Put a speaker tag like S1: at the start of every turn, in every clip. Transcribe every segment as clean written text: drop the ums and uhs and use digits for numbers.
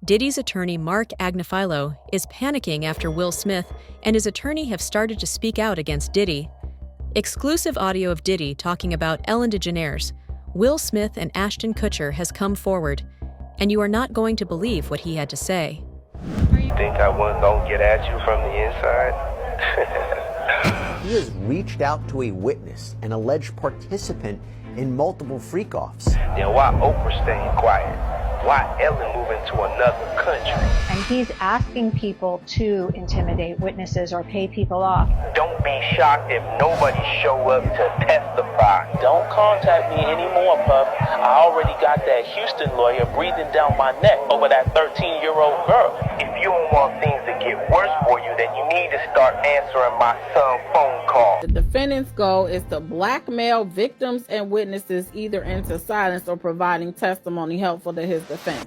S1: Diddy's attorney Mark Agnifilo is panicking after Will Smith and his attorney have started to speak out against Diddy. Exclusive audio of Diddy talking about Ellen DeGeneres, Will Smith and Ashton Kutcher has come forward, and you are not going to believe what he had to say.
S2: Think I wasn't gonna get at you from the inside?
S3: He has reached out to a witness, an alleged participant in multiple freak-offs.
S2: Then why Oprah staying quiet? Why Ellen moving to another country?
S4: And he's asking people to intimidate witnesses or pay people off.
S2: Don't be shocked if nobody show up to testify. Don't contact me anymore, Puff. I already got that Houston lawyer breathing down my neck over that 13-year-old girl. If you don't want things to get worse for you, then you need to start answering my son's phone call.
S5: The defendant's goal is to blackmail victims and witnesses either into silence or providing testimony helpful to his defense.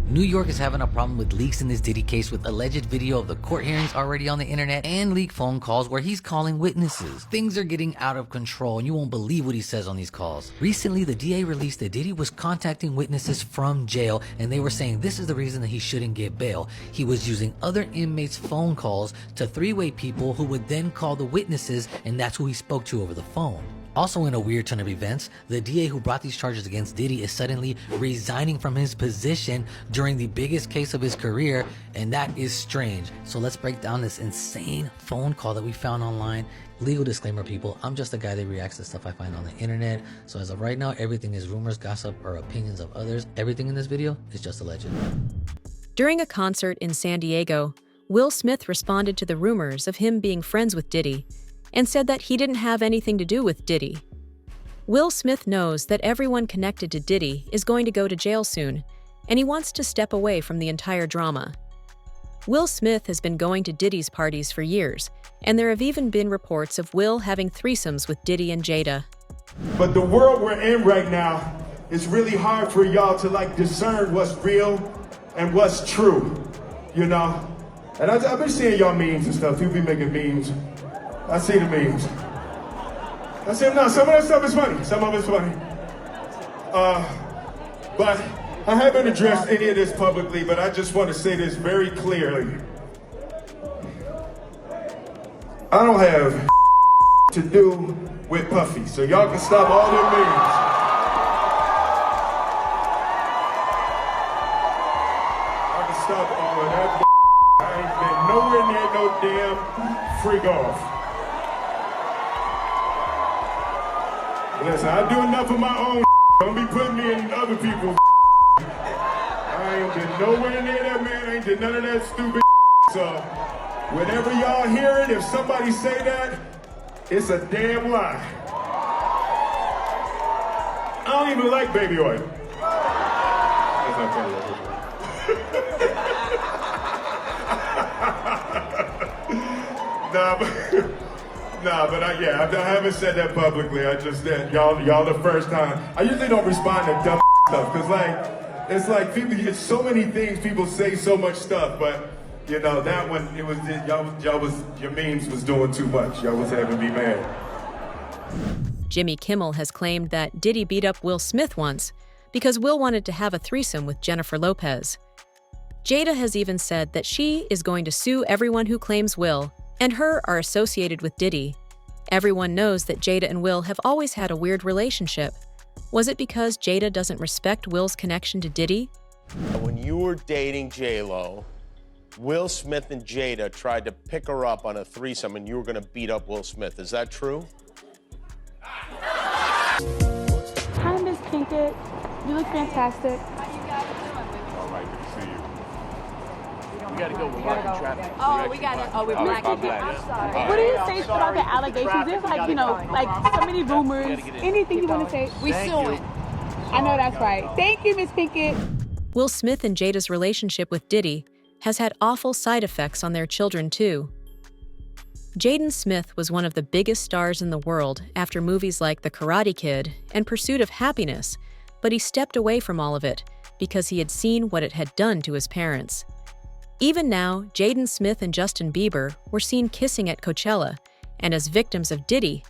S6: New York is having a problem with leaks in this Diddy case, with alleged video of the court hearings already on the internet and leaked phone calls where he's calling witnesses. Things are getting out of control and you won't believe what he says on these calls. Recently, the DA released that Diddy was contacting witnesses from jail and they were saying this is the reason that he shouldn't get bail. He was using other inmates' phone calls to three-way people who would then call the witnesses, and that's who he spoke to over the phone. Also, in a weird turn of events, the DA who brought these charges against Diddy is suddenly resigning from his position during the biggest case of his career, and that is strange. So let's break down this insane phone call that we found online. Legal disclaimer, people, I'm just a guy that reacts to stuff I find on the internet. So as of right now, everything is rumors, gossip, or opinions of others. Everything in this video is just alleged.
S1: During a concert in San Diego, Will Smith responded to the rumors of him being friends with Diddy and said that he didn't have anything to do with Diddy. Will Smith knows that everyone connected to Diddy is going to go to jail soon, and he wants to step away from the entire drama. Will Smith has been going to Diddy's parties for years, and there have even been reports of Will having threesomes with Diddy and Jada.
S7: But the world we're in right now, it's really hard for y'all to discern what's real and what's true, you know? And I've been seeing y'all memes and stuff. People be making memes. I see the memes. I see them now. Some of that stuff is funny. Some of it's funny. But I haven't addressed any of this publicly, but I just want to say this very clearly. I don't have to do with Puffy, so y'all can stop all them memes. I can stop all of that. I ain't been nowhere near no damn freak off. Listen, I do enough of my own. Don't be putting me in other people's. I ain't been nowhere near that, man. I ain't did none of that stupid. So, whenever y'all hear it, if somebody say that, it's a damn lie. I don't even like baby oil. But I haven't said that publicly. I just did. Y'all the first time. I usually don't respond to dumb stuff, because it's like people get so many things, people say so much stuff, but you know, that one, it was, your memes was doing too much. Y'all was having me mad.
S1: Jimmy Kimmel has claimed that Diddy beat up Will Smith once because Will wanted to have a threesome with Jennifer Lopez. Jada has even said that she is going to sue everyone who claims Will and her are associated with Diddy. Everyone knows that Jada and Will have always had a weird relationship. Was it because Jada doesn't respect Will's connection to Diddy?
S8: When you were dating J-Lo, Will Smith and Jada tried to pick her up on a threesome and you were gonna beat up Will Smith. Is that true?
S9: Hi, Miss Pinkett. You look fantastic.
S10: All right, good to see you. We gotta go. We're blocking traffic.
S9: Oh, we got it. Oh, we're blocking traffic. I'm sorry. What do you say about the allegations? There's so many rumors. Anything you want to say? We suing. I know that's right. Thank you, Miss Pinkett.
S1: Will Smith and Jada's relationship with Diddy has had awful side effects on their children, too. Jaden Smith was one of the biggest stars in the world after movies like The Karate Kid and Pursuit of Happiness, but he stepped away from all of it because he had seen what it had done to his parents. Even now, Jaden Smith and Justin Bieber were seen kissing at Coachella, and as victims of Diddy,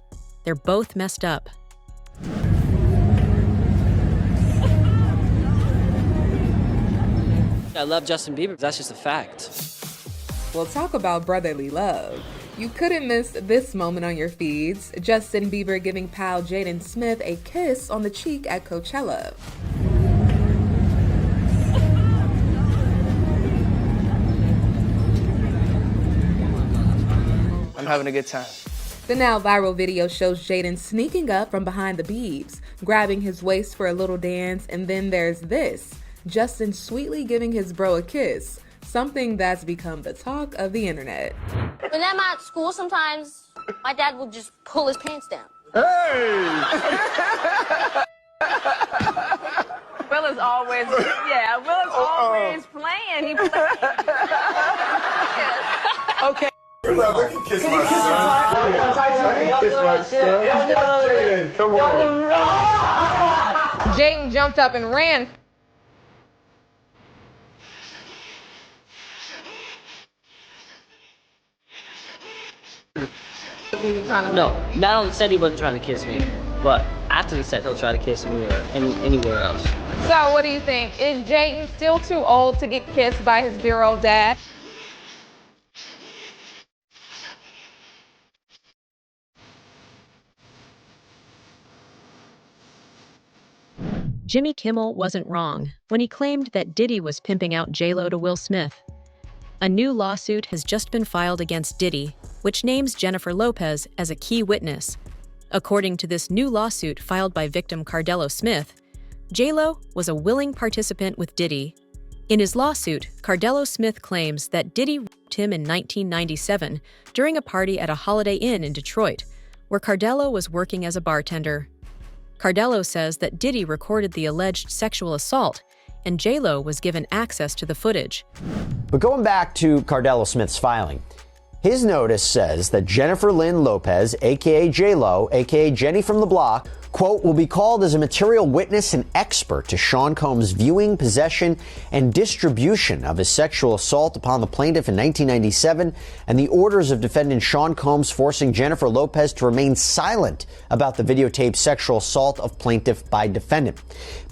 S1: they're both messed up.
S11: I love Justin Bieber. That's just a fact.
S12: Well, talk about brotherly love. You couldn't miss this moment on your feeds. Justin Bieber giving pal Jada Smith a kiss on the cheek at Coachella.
S13: I'm having a good time.
S12: The now viral video shows Jaden sneaking up from behind the Biebs, grabbing his waist for a little dance, and then there's this, Justin sweetly giving his bro a kiss, something that's become the talk of the internet.
S14: When I'm at school sometimes, my dad will just pull his pants down.
S13: Hey!
S9: Will is always, Will is always playing. He plays.
S13: Okay.
S7: Kiss my son. Kiss my son. Come on.
S12: Jaden jumped up and ran.
S11: No, not on the set he wasn't trying to kiss me, but after the set he'll try to kiss me or anywhere else.
S12: So what do you think? Is Jaden still too old to get kissed by his dear old dad?
S1: Jimmy Kimmel wasn't wrong when he claimed that Diddy was pimping out J-Lo to Will Smith. A new lawsuit has just been filed against Diddy, which names Jennifer Lopez as a key witness. According to this new lawsuit filed by victim Cardello Smith, J-Lo was a willing participant with Diddy. In his lawsuit, Cardello Smith claims that Diddy raped him in 1997 during a party at a Holiday Inn in Detroit, where Cardello was working as a bartender. Cardello says that Diddy recorded the alleged sexual assault, and J-Lo was given access to the footage.
S3: But going back to Cardello Smith's filing, his notice says that Jennifer Lynn Lopez, aka J-Lo, aka Jenny from the Block, quote, will be called as a material witness and expert to Sean Combs' viewing, possession, and distribution of his sexual assault upon the plaintiff in 1997 and the orders of defendant Sean Combs forcing Jennifer Lopez to remain silent about the videotaped sexual assault of plaintiff by defendant.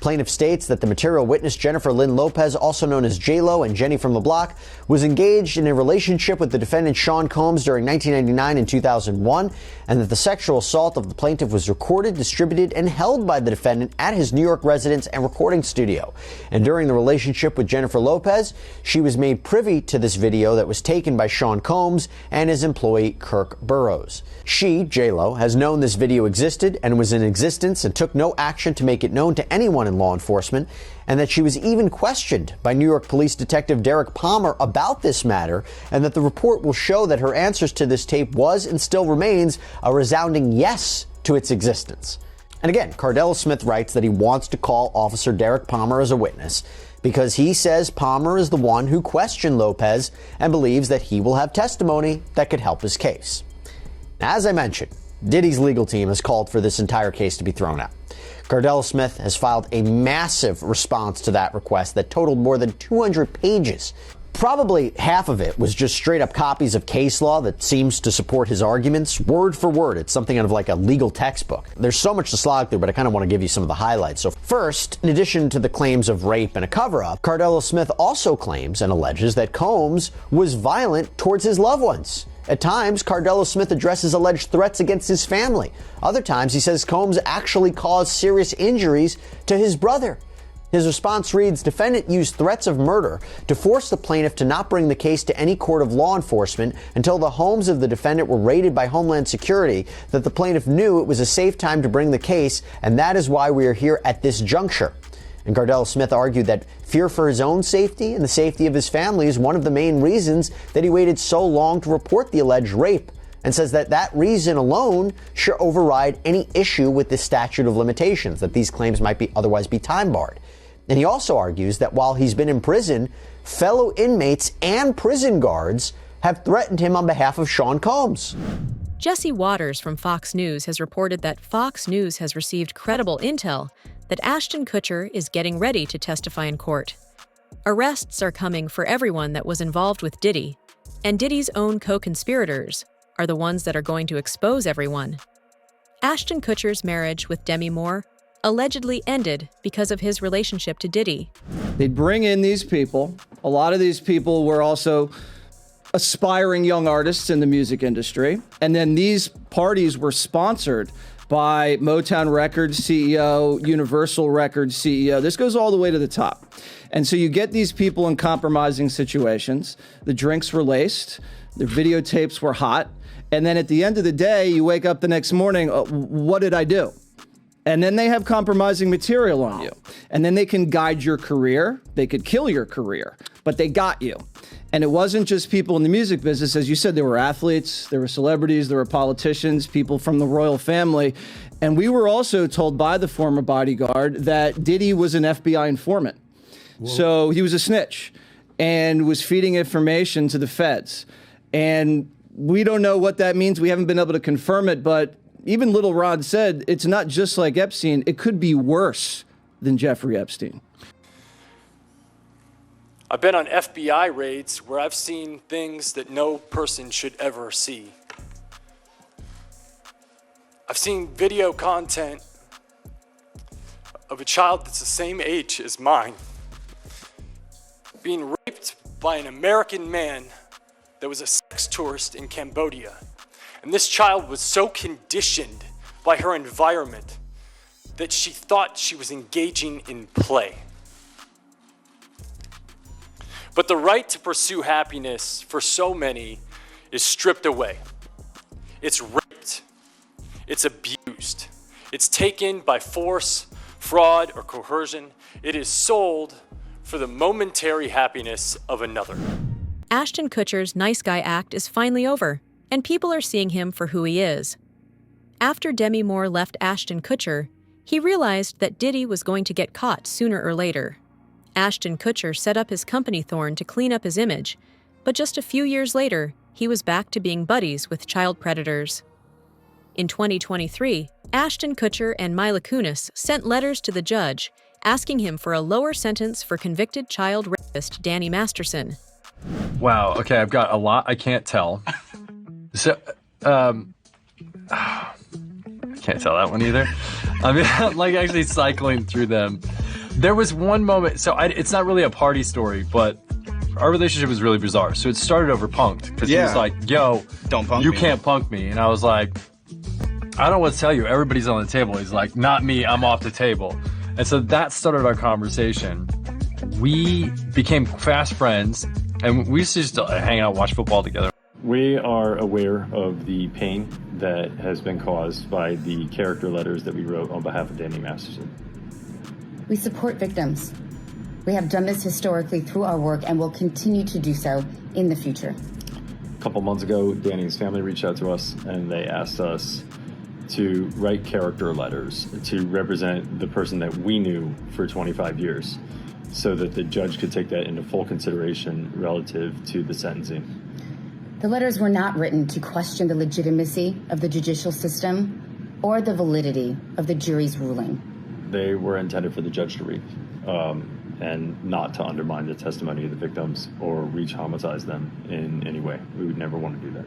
S3: Plaintiff states that the material witness Jennifer Lynn Lopez, also known as J-Lo and Jenny from the Block, was engaged in a relationship with the defendant Sean Combs during 1999 and 2001, and that the sexual assault of the plaintiff was recorded, distributed, and held by the defendant at his New York residence and recording studio. And during the relationship with Jennifer Lopez, she was made privy to this video that was taken by Sean Combs and his employee Kirk Burrows. She, J-Lo, has known this video existed and was in existence and took no action to make it known to anyone in law enforcement, and that she was even questioned by New York Police Detective Derek Palmer about this matter, and that the report will show that her answers to this tape was and still remains a resounding yes to its existence. And again, Cardello Smith writes that he wants to call Officer Derek Palmer as a witness because he says Palmer is the one who questioned Lopez and believes that he will have testimony that could help his case. Now, as I mentioned, Diddy's legal team has called for this entire case to be thrown out. Cardello Smith has filed a massive response to that request that totaled more than 200 pages. Probably half of it was just straight up copies of case law that seems to support his arguments, word for word. It's something out of like a legal textbook. There's so much to slog through, but I kind of want to give you some of the highlights. So first, in addition to the claims of rape and a cover-up, Cardello Smith also claims and alleges that Combs was violent towards his loved ones. At times, Cardello Smith addresses alleged threats against his family. Other times, he says Combs actually caused serious injuries to his brother. His response reads, defendant used threats of murder to force the plaintiff to not bring the case to any court of law enforcement until the homes of the defendant were raided by Homeland Security, that the plaintiff knew it was a safe time to bring the case, and that is why we are here at this juncture. And Cardello Smith argued that fear for his own safety and the safety of his family is one of the main reasons that he waited so long to report the alleged rape, and says that that reason alone should override any issue with the statute of limitations, that these claims might be otherwise be time barred. And he also argues that while he's been in prison, fellow inmates and prison guards have threatened him on behalf of Sean Combs.
S1: Jesse Waters from Fox News has reported that Fox News has received credible intel that Ashton Kutcher is getting ready to testify in court. Arrests are coming for everyone that was involved with Diddy, and Diddy's own co-conspirators are the ones that are going to expose everyone. Ashton Kutcher's marriage with Demi Moore allegedly ended because of his relationship to Diddy.
S15: They'd bring in these people A lot of these people were also aspiring young artists in the music industry. And then these parties were sponsored by Motown Records CEO, Universal Records CEO. This goes all the way to the top. And so you get these people in compromising situations. The drinks were laced, the videotapes were hot. And then at the end of the day, you wake up the next morning, what did I do? And then they have compromising material on you. And then they can guide your career. They could kill your career, but they got you. And it wasn't just people in the music business. As you said, there were athletes, there were celebrities, there were politicians, people from the royal family. And we were also told by the former bodyguard that Diddy was an FBI informant. Whoa. So he was a snitch and was feeding information to the feds. And we don't know what that means. We haven't been able to confirm it, but even Little Rod said it's not just like Epstein. It could be worse than Jeffrey Epstein.
S16: I've been on FBI raids where I've seen things that no person should ever see. I've seen video content of a child that's the same age as mine being raped by an American man that was a sex tourist in Cambodia. And this child was so conditioned by her environment that she thought she was engaging in play. But the right to pursue happiness for so many is stripped away. It's raped. It's abused. It's taken by force, fraud, or coercion. It is sold for the momentary happiness of another.
S1: Ashton Kutcher's nice guy act is finally over, and people are seeing him for who he is. After Demi Moore left Ashton Kutcher, he realized that Diddy was going to get caught sooner or later. Ashton Kutcher set up his company Thorn to clean up his image, but just a few years later, he was back to being buddies with child predators. In 2023, Ashton Kutcher and Mila Kunis sent letters to the judge asking him for a lower sentence for convicted child rapist Danny Masterson.
S17: Wow, okay, I've got a lot I can't tell. So, I can't tell that one either. I mean, I'm like actually cycling through them. There was one moment, so it's not really a party story, but our relationship was really bizarre. So it started over punked, because he was like, yo, don't punk me. Can't punk me. And I was like, I don't know what to tell you. Everybody's on the table. He's like, not me, I'm off the table. And so that started our conversation. We became fast friends, and we used to just hang out and watch football together.
S18: We are aware of the pain that has been caused by the character letters that we wrote on behalf of Danny Masterson.
S19: We support victims. We have done this historically through our work and will continue to do so in the future.
S18: A couple months ago, Danny's family reached out to us and they asked us to write character letters to represent the person that we knew for 25 years so that the judge could take that into full consideration relative to the sentencing.
S19: The letters were not written to question the legitimacy of the judicial system or the validity of the jury's ruling.
S18: They were intended for the judge to read and not to undermine the testimony of the victims or re-traumatize them in any way. We would never want to do that.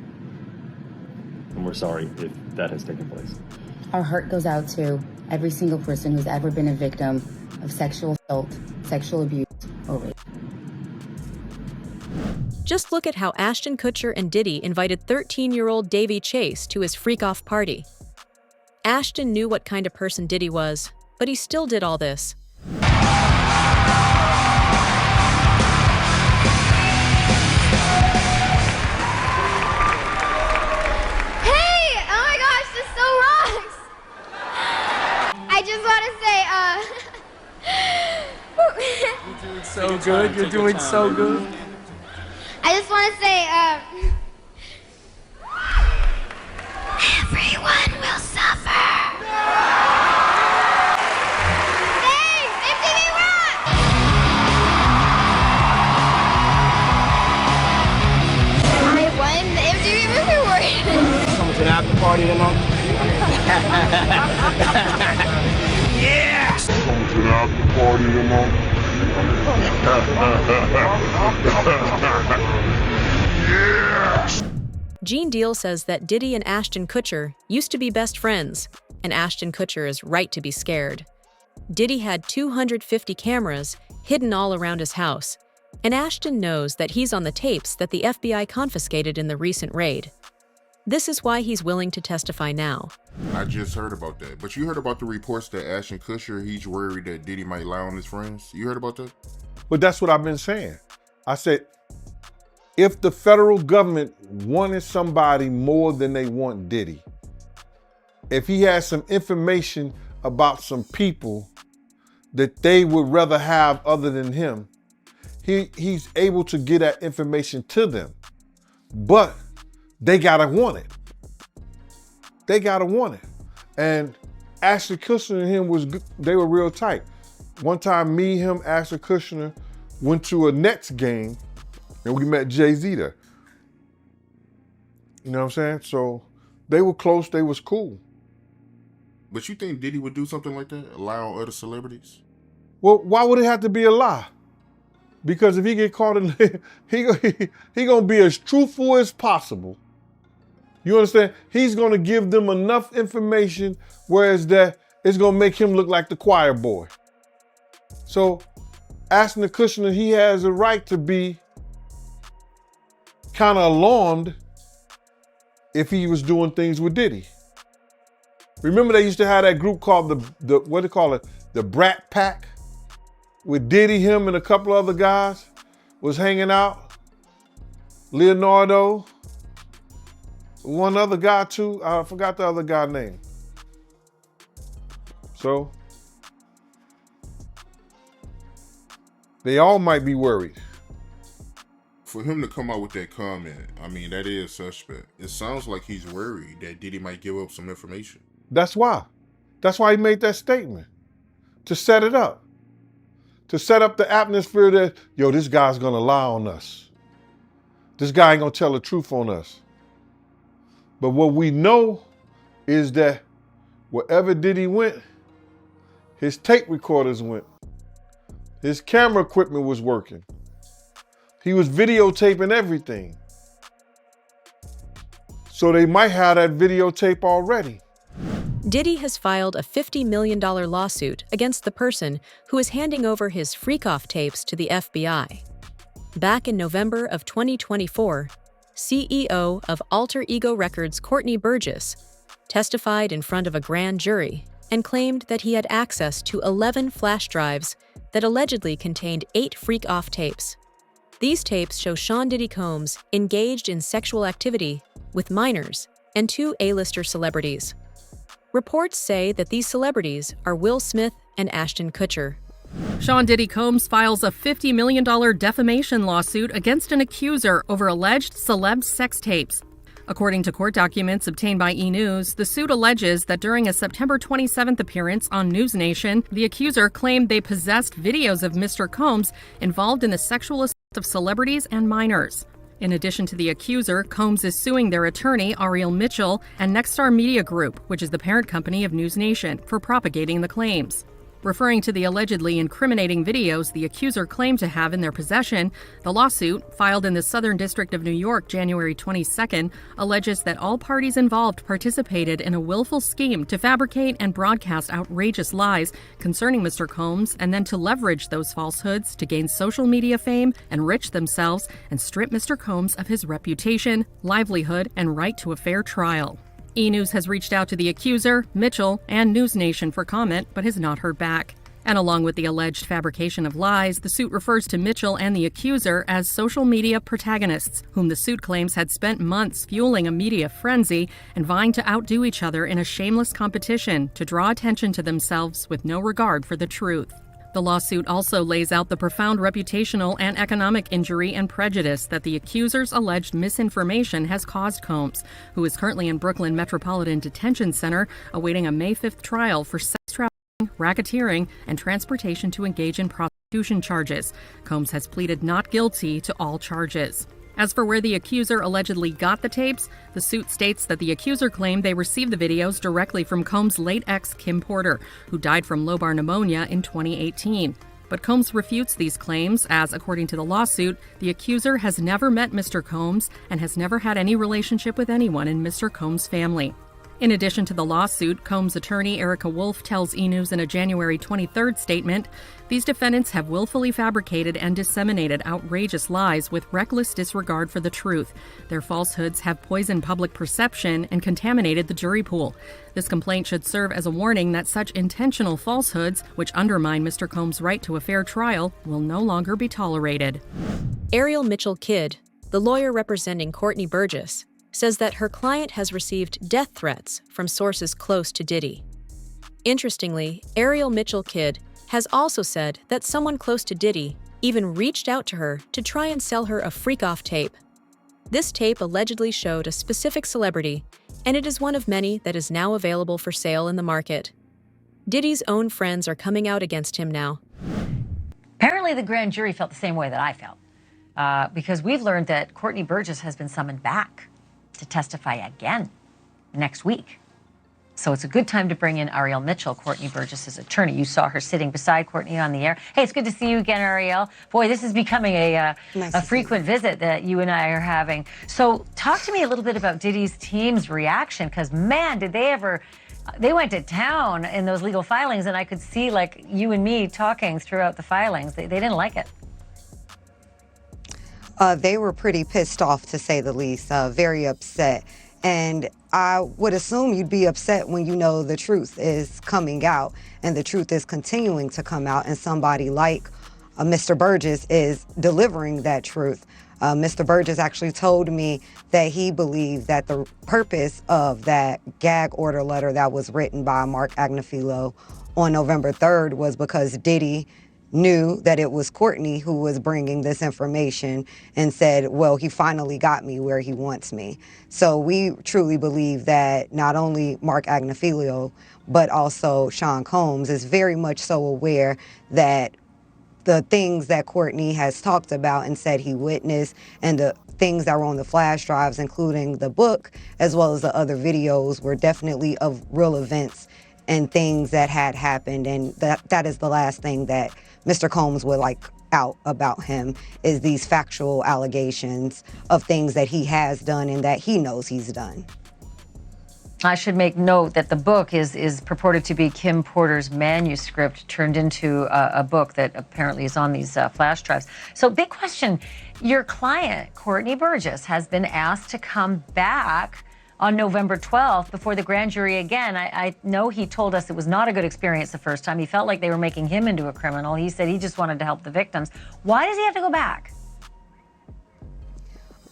S18: And we're sorry if that has taken place.
S19: Our heart goes out to every single person who's ever been a victim of sexual assault, sexual abuse, or rape.
S1: Just look at how Ashton Kutcher and Diddy invited 13-year-old Davy Chase to his freak-off party. Ashton knew what kind of person Diddy was, but he still did all this.
S16: You're doing so good. You're doing so good.
S14: I just want to say, everyone will suffer. Hey, MTV Rock! I won the MTV Movie Award.
S13: Coming to the after party tonight.
S14: Yeah!
S13: Coming to the after party tonight.
S1: Gene Deal says that Diddy and Ashton Kutcher used to be best friends, and Ashton Kutcher is right to be scared. Diddy had 250 cameras hidden all around his house, And Ashton knows that he's on the tapes that the FBI confiscated in the recent raid. This is why he's willing to testify now.
S20: I just heard about that. But you heard about the reports that Ashton Kutcher, he's worried that Diddy might lie on his friends? You heard about that?
S21: But that's what I've been saying. I said, if the federal government wanted somebody more than they want Diddy, if he has some information about some people that they would rather have other than him, he's able to get that information to them. But they gotta want it. They gotta want it. And Ashton Kutcher and him they were real tight. One time, me, him, Ashton Kutcher went to a Nets game and we met Jay-Z there. You know what I'm saying? So they were close, they was cool.
S20: But you think Diddy would do something like that? Lie on other celebrities?
S21: Well, why would it have to be a lie? Because if he get caught in, he gonna be as truthful as possible. You understand? He's gonna give them enough information, whereas that it's gonna make him look like the choir boy. So, Ashton Kutcher, he has a right to be kind of alarmed if he was doing things with Diddy. Remember they used to have that group called the what do they call it? The Brat Pack? With Diddy, him, and a couple other guys was hanging out. Leonardo, one other guy too. I forgot the other guy's name. So, they all might be worried.
S20: For him to come out with that comment, I mean, that is suspect. It sounds like he's worried that Diddy might give up some information.
S21: That's why. That's why he made that statement. To set it up. To set up the atmosphere that, yo, this guy's gonna lie on us. This guy ain't gonna tell the truth on us. But what we know is that wherever Diddy went, his tape recorders went. His camera equipment was working. He was videotaping everything. So they might have that videotape already.
S1: Diddy has filed a $50 million lawsuit against the person who is handing over his freak-off tapes to the FBI. Back in November of 2024, CEO of Alter Ego Records Courtney Burgess testified in front of a grand jury and claimed that he had access to 11 flash drives that allegedly contained 8 freak-off tapes. These tapes show Sean Diddy Combs engaged in sexual activity with minors and 2 A-lister celebrities. Reports say that these celebrities are Will Smith and Ashton Kutcher.
S22: Sean Diddy Combs files a $50 million defamation lawsuit against an accuser over alleged celeb sex tapes. According to court documents obtained by E! News, the suit alleges that during a September 27th appearance on News Nation, the accuser claimed they possessed videos of Mr. Combs involved in the sexual assault of celebrities and minors. In addition to the accuser, Combs is suing their attorney, Ariel Mitchell, and Nexstar Media Group, which is the parent company of News Nation, for propagating the claims. Referring to the allegedly incriminating videos the accuser claimed to have in their possession, the lawsuit, filed in the Southern District of New York January 22nd, alleges that all parties involved participated in a willful scheme to fabricate and broadcast outrageous lies concerning Mr. Combs and then to leverage those falsehoods to gain social media fame, enrich themselves, and strip Mr. Combs of his reputation, livelihood, and right to a fair trial. E! News has reached out to the accuser, Mitchell, and News Nation for comment, but has not heard back. And along with the alleged fabrication of lies, the suit refers to Mitchell and the accuser as social media protagonists, whom the suit claims had spent months fueling a media frenzy and vying to outdo each other in a shameless competition to draw attention to themselves with no regard for the truth. The lawsuit also lays out the profound reputational and economic injury and prejudice that the accuser's alleged misinformation has caused Combs, who is currently in Brooklyn Metropolitan Detention Center awaiting a May 5th trial for sex trafficking, racketeering, and transportation to engage in prostitution charges. Combs has pleaded not guilty to all charges. As for where the accuser allegedly got the tapes, the suit states that the accuser claimed they received the videos directly from Combs' late ex, Kim Porter, who died from lobar pneumonia in 2018. But Combs refutes these claims as, according to the lawsuit, the accuser has never met Mr. Combs and has never had any relationship with anyone in Mr. Combs' family. In addition to the lawsuit, Combs' attorney Erica Wolf tells E! News in a January 23rd statement, these defendants have willfully fabricated and disseminated outrageous lies with reckless disregard for the truth. Their falsehoods have poisoned public perception and contaminated the jury pool. This complaint should serve as a warning that such intentional falsehoods, which undermine Mr. Combs' right to a fair trial, will no longer be tolerated.
S1: Ariel Mitchell Kidd, the lawyer representing Courtney Burgess, says that her client has received death threats from sources close to Diddy. Interestingly, Ariel Mitchell Kidd has also said that someone close to Diddy even reached out to her to try and sell her a freak-off tape. This tape allegedly showed a specific celebrity, and it is one of many that is now available for sale in the market. Diddy's own friends are coming out against him now.
S2: Apparently, the grand jury felt the same way that I felt, because we've learned that Courtney Burgess has been summoned back to testify again next week. So it's a good time to bring in Ariel Mitchell, Courtney Burgess's attorney. You saw her sitting beside Courtney on the air. Hey, it's good to see you again, Ariel. Boy, this is becoming a frequent visit that you and I are having. So talk to me a little bit about Diddy's team's reaction, because man, did they ever... They went to town in those legal filings, and I could see, like, you and me talking throughout the filings. They didn't like it.
S4: They were pretty pissed off, to say the least, very upset. And I would assume you'd be upset when you know the truth is coming out and the truth is continuing to come out, and somebody like Mr. Burgess is delivering that truth. Mr. Burgess actually told me that he believed that the purpose of that gag order letter that was written by Mark Agnifilo on November 3rd was because Diddy knew that it was Courtney who was bringing this information and said, well, he finally got me where he wants me. So we truly believe that not only Mark Agnifilo, but also Sean Combs is very much so aware that the things that Courtney has talked about and said he witnessed, and the things that were on the flash drives, including the book, as well as the other videos, were definitely of real events and things that had happened. And that is the last thing that Mr. Combs would like out about him, is these factual allegations of things that he has done and that he knows he's done.
S2: I should make note that the book is purported to be Kim Porter's manuscript turned into a book that apparently is on these flash drives. So big question, your client, Courtney Burgess, has been asked to come back on November 12th before the grand jury again. I know he told us it was not a good experience the first time. He felt like they were making him into a criminal. He said he just wanted to help the victims. Why does he have to go back?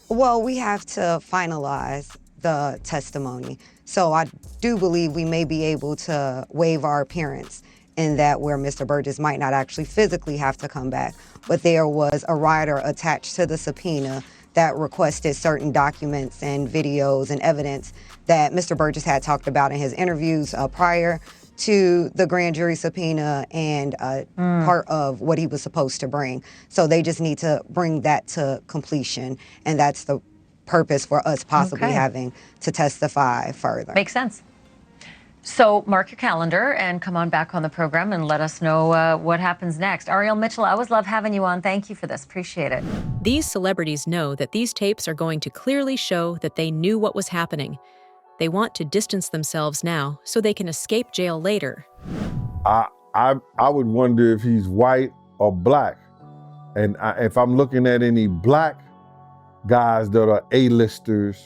S4: Well, we have to finalize the testimony. So I do believe we may be able to waive our appearance in that where Mr. Burgess might not actually physically have to come back, but there was a rider attached to the subpoena that requested certain documents and videos and evidence that Mr. Burgess had talked about in his interviews prior to the grand jury subpoena and part of what he was supposed to bring. So they just need to bring that to completion, and that's the purpose for us possibly having to testify further.
S2: Makes sense. So mark your calendar and come on back on the program and let us know what happens next. Ariel Mitchell, I always love having you on. Thank you for this. Appreciate it.
S1: These celebrities know that these tapes are going to clearly show that they knew what was happening. They want to distance themselves now so they can escape jail later.
S21: I would wonder if he's white or black. And if I'm looking at any black guys that are A-listers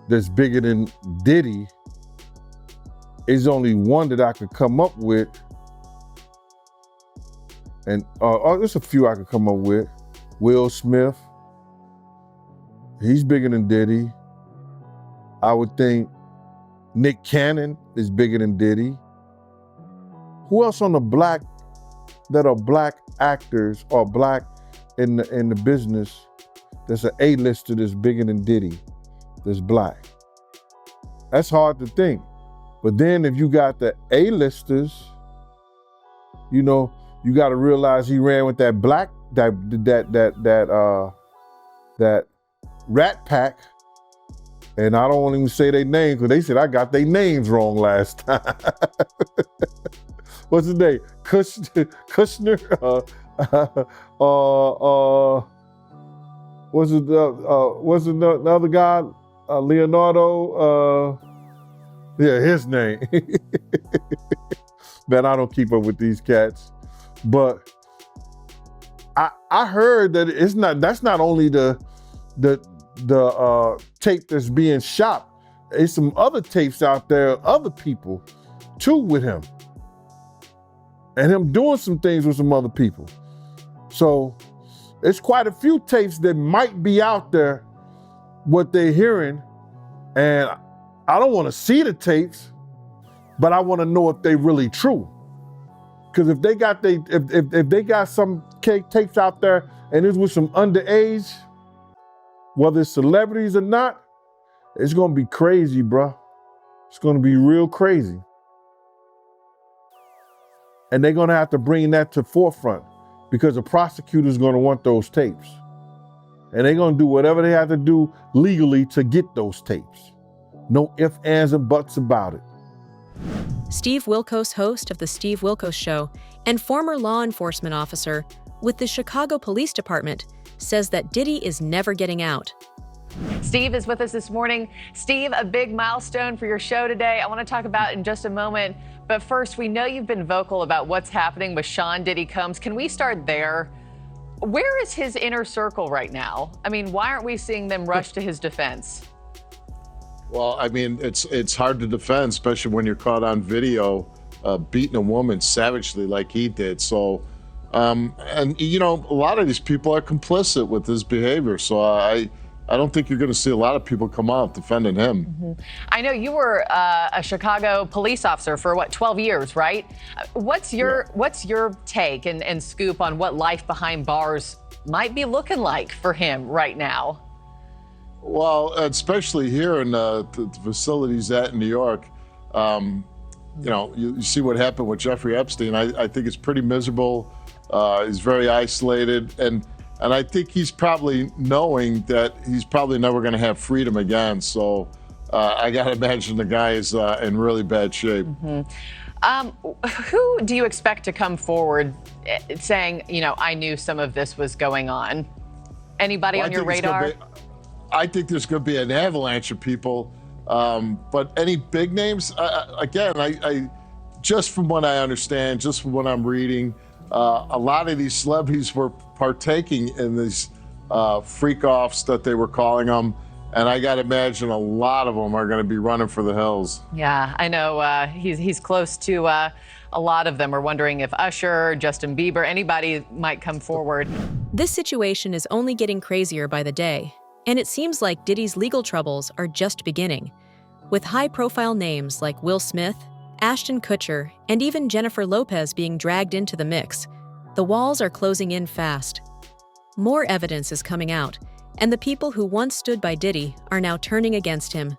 S21: that's bigger than Diddy, is only one that I could come up with. And there's a few I could come up with. Will Smith, he's bigger than Diddy. I would think Nick Cannon is bigger than Diddy. Who else on the black, that are black actors or black in the business, that's an A-lister that's bigger than Diddy, that's black? That's hard to think. But then if you got the A-listers, you know, you got to realize he ran with that black, that Rat Pack. And I don't want to even say their names because they said I got their names wrong last time. What's his name? Kushner? What's the other guy? Leonardo, yeah, his name. Man, I don't keep up with these cats. But I heard that that's not only the tape that's being shot. There's some other tapes out there, other people too with him. And him doing some things with some other people. So it's quite a few tapes that might be out there, what they're hearing. And I don't want to see the tapes, but I want to know if they really true. Because if they got some tapes out there and it's with some underage, whether it's celebrities or not, it's gonna be crazy, bro. It's gonna be real crazy. And they're gonna have to bring that to forefront because the prosecutor's gonna want those tapes. And they're gonna do whatever they have to do legally to get those tapes. No ifs, ands, and buts about it.
S1: Steve Wilkos, host of The Steve Wilkos Show and former law enforcement officer with the Chicago Police Department, says that Diddy is never getting out.
S5: Steve is with us this morning. Steve, a big milestone for your show today. I want to talk about in just a moment. But first, we know you've been vocal about what's happening with Sean Diddy Combs. Can we start there? Where is his inner circle right now? I mean, why aren't we seeing them rush to his defense?
S6: Well, I mean, it's hard to defend, especially when you're caught on video beating a woman savagely like he did. So, and you know, a lot of these people are complicit with his behavior. So I don't think you're going to see a lot of people come out defending him.
S5: Mm-hmm. I know you were a Chicago police officer for 12 years, right? What's your take and scoop on what life behind bars might be looking like for him right now?
S6: Well, especially here in the facilities in New York, you know, you see what happened with Jeffrey Epstein. I think it's pretty miserable. He's very isolated, and I think he's probably knowing that he's probably never going to have freedom again. So I got to imagine the guy is in really bad shape.
S5: Mm-hmm. Who do you expect to come forward saying, you know, I knew some of this was going on? Anybody on your radar?
S6: I think there's going to be an avalanche of people. But any big names? Again, I just from what I understand, just from what I'm reading, a lot of these celebrities were partaking in these freak-offs that they were calling them. And I got to imagine a lot of them are going to be running for the hills.
S5: Yeah, I know he's close to a lot of them. We're wondering if Usher, Justin Bieber, anybody might come forward.
S1: This situation is only getting crazier by the day. And it seems like Diddy's legal troubles are just beginning. With high-profile names like Will Smith, Ashton Kutcher, and even Jennifer Lopez being dragged into the mix, the walls are closing in fast. More evidence is coming out, and the people who once stood by Diddy are now turning against him.